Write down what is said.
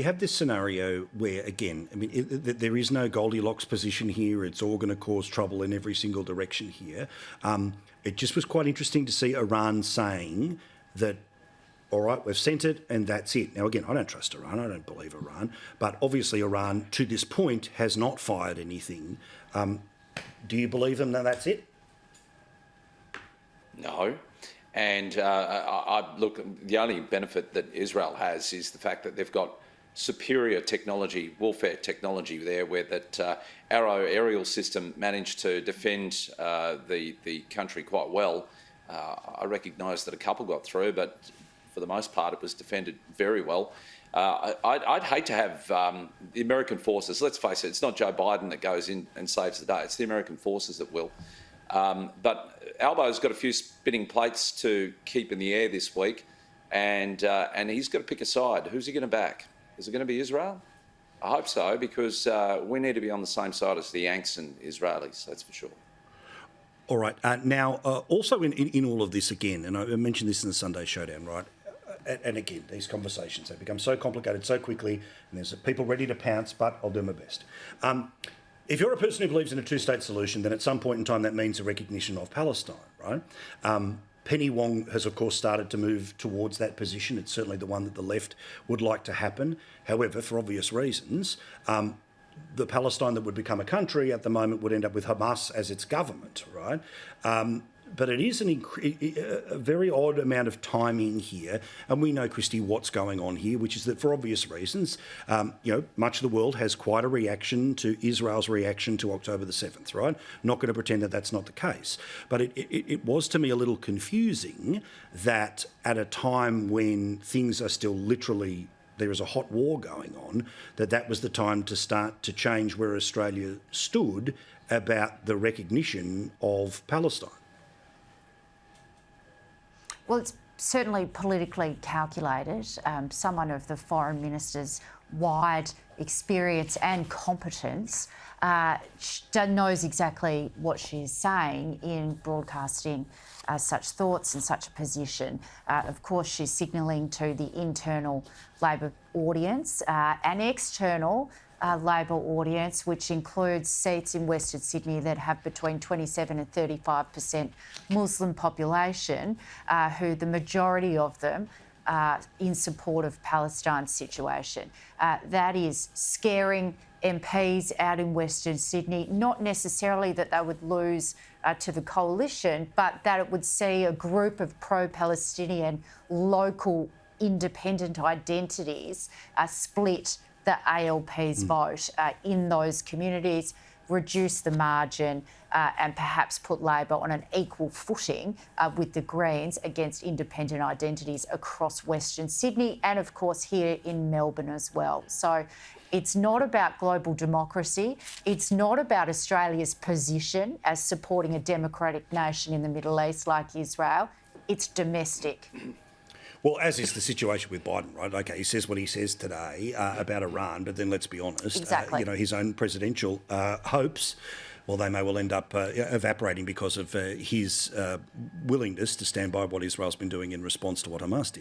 You have this scenario where, again, I mean, there is no Goldilocks position here. It's all going to cause trouble in every single direction here. It just was quite interesting to see Iran saying that, all right, we've sent it and that's it. Now, again, I don't trust Iran. I don't believe Iran. But obviously Iran, to this point, has not fired anything. Do you believe them that that's it? No. And look, the only benefit that Israel has is the fact that they've got superior technology, warfare technology there, where that Arrow aerial system managed to defend the country quite well. I recognise that a couple got through, but for the most part it was defended very well. I'd hate to have the American forces, let's face it, it's not Joe Biden that goes in and saves the day, it's the American forces that will. But Albo's got a few spinning plates to keep in the air this week, and he's got to pick a side. Who's he going to back? Is it going to be Israel? I hope so, because we need to be on the same side as the Yanks and Israelis, that's for sure. All right. Now, also in all of this, again, and I mentioned this in the Sunday Showdown, right? And again, these conversations, they become so complicated so quickly, and there's people ready to pounce, but I'll do my best. If you're a person who believes in a two-state solution, then at some point in time that means a recognition of Palestine, right? Penny Wong has, of course, started to move towards that position. It's certainly the one that the left would like to happen. However, for obvious reasons, the Palestine that would become a country at the moment would end up with Hamas as its government, right? But it is a very odd amount of timing here. And we know, Christy, what's going on here, which is that for obvious reasons, much of the world has quite a reaction to Israel's reaction to October the 7th, right? Not going to pretend that that's not the case. But it was to me a little confusing that at a time when things are still literally, there is a hot war going on, that was the time to start to change where Australia stood about the recognition of Palestine. Well, it's certainly politically calculated. Someone of the Foreign Minister's wide experience and competence knows exactly what she is saying in broadcasting such thoughts and such a position. Of course, she's signalling to the internal Labor audience and external Labor audience, which includes seats in Western Sydney that have between 27 and 35% Muslim population, who the majority of them are in support of Palestine's situation. That is scaring MPs out in Western Sydney, not necessarily that they would lose to the coalition, but that it would see a group of pro-Palestinian local independent identities split the ALP's vote in those communities, reduce the margin and perhaps put Labor on an equal footing with the Greens against independent identities across Western Sydney and, of course, here in Melbourne as well. So it's not about global democracy. It's not about Australia's position as supporting a democratic nation in the Middle East like Israel. It's domestic. Well, as is the situation with Biden, right? Okay, he says what he says today about Iran, but then let's be honest, exactly. His own presidential hopes, well, they may well end up evaporating because of his willingness to stand by what Israel's been doing in response to what Hamas did.